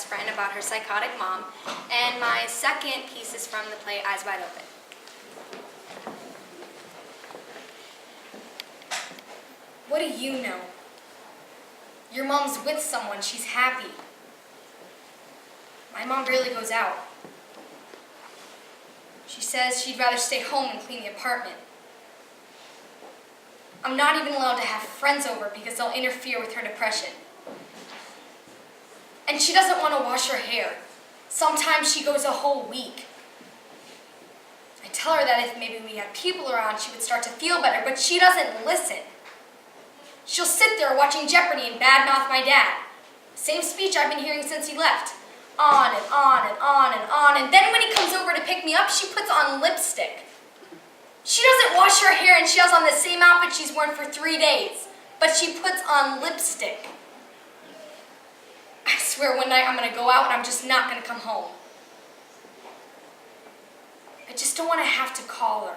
best friend about her psychotic mom, and my second piece is from the play Eyes Wide Open. What do you know? Your mom's with someone, she's happy. My mom barely goes out. She says she'd rather stay home and clean the apartment. I'm not even allowed to have friends over because they'll interfere with her depression. And she doesn't want to wash her hair. Sometimes she goes a whole week. I tell her that if maybe we had people around, she would start to feel better, but she doesn't listen. She'll sit there watching Jeopardy and badmouth my dad. Same speech I've been hearing since he left. On and on and on and on, and then when he comes over to pick me up, she puts on lipstick. She doesn't wash her hair and she has on the same outfit she's worn for 3 days, but she puts on lipstick. I swear one night I'm going to go out and I'm just not going to come home. I just don't want to have to call her.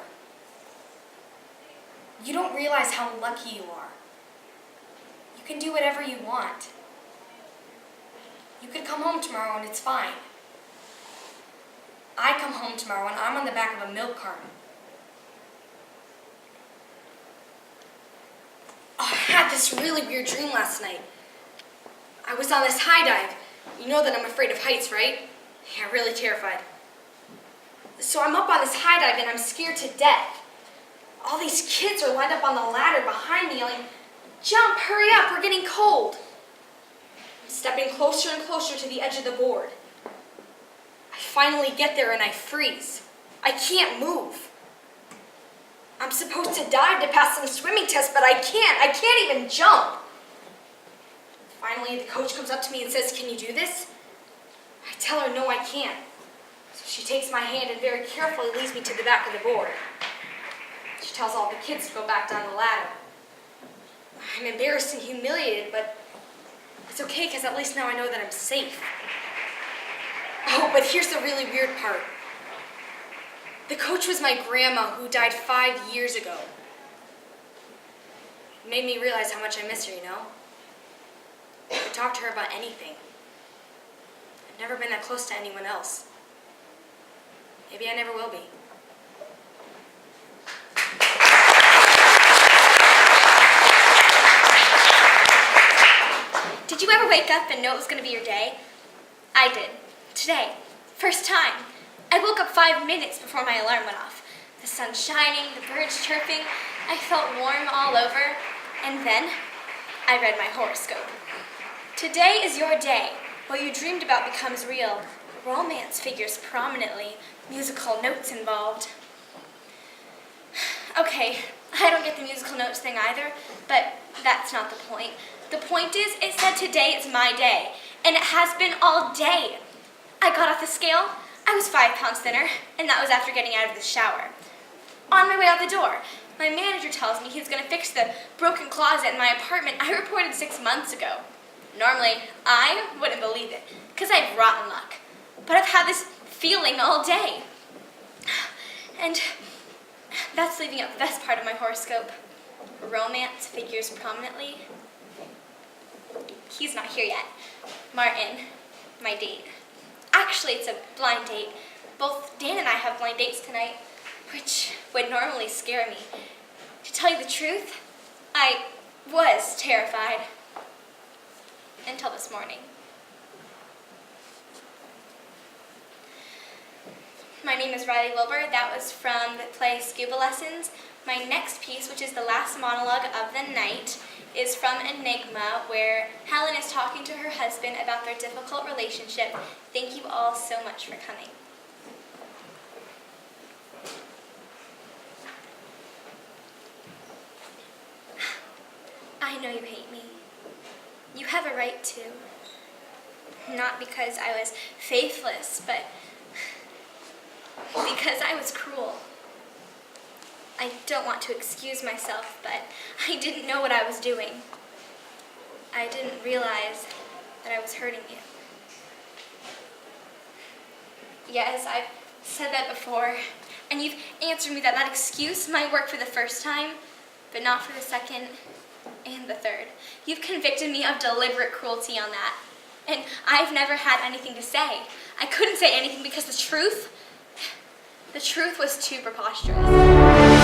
You don't realize how lucky you are. You can do whatever you want. You could come home tomorrow and it's fine. I come home tomorrow and I'm on the back of a milk carton. Oh, I had this really weird dream last night. I was on this high dive. You know that I'm afraid of heights, right? Yeah, really terrified. So I'm up on this high dive and I'm scared to death. All these kids are lined up on the ladder behind me yelling, "Jump, hurry up, we're getting cold." I'm stepping closer and closer to the edge of the board. I finally get there and I freeze. I can't move. I'm supposed to dive to pass some swimming tests, but I can't even jump. Finally, the coach comes up to me and says, "Can you do this?" I tell her, no, I can't. So she takes my hand and very carefully leads me to the back of the board. She tells all the kids to go back down the ladder. I'm embarrassed and humiliated, but it's okay because at least now I know that I'm safe. Oh, but here's the really weird part. The coach was my grandma who died 5 years ago. It made me realize how much I miss her, you know? I could talk to her about anything. I've never been that close to anyone else. Maybe I never will be. Did you ever wake up and know it was going to be your day? I did. Today. First time. I woke up 5 minutes before my alarm went off. The sun shining, the birds chirping. I felt warm all over. And then I read my horoscope. Today is your day. What you dreamed about becomes real. Romance figures prominently. Musical notes involved. Okay, I don't get the musical notes thing either, but that's not the point. The point is, it said today is my day, and it has been all day. I got off the scale, I was 5 pounds thinner, and that was after getting out of the shower. On my way out the door, my manager tells me he's going to fix the broken closet in my apartment I reported 6 months ago. Normally, I wouldn't believe it, because I have rotten luck. But I've had this feeling all day. And that's leaving out the best part of my horoscope. Romance figures prominently. He's not here yet. Martin, my date. Actually, it's a blind date. Both Dan and I have blind dates tonight, which would normally scare me. To tell you the truth, I was terrified. Until this morning. My name is Riley Wilbur. That was from the play Scuba Lessons. My next piece, which is the last monologue of the night, is from Enigma, where Helen is talking to her husband about their difficult relationship. Thank you all so much for coming. I know you hate me. You have a right to. Not because I was faithless, but because I was cruel. I don't want to excuse myself, but I didn't know what I was doing. I didn't realize that I was hurting you. Yes, I've said that before, and you've answered me that that excuse might work for the first time, but not for the second and the third. You've convicted me of deliberate cruelty on that. and I've never had anything to say. I couldn't say anything because the truth was too preposterous.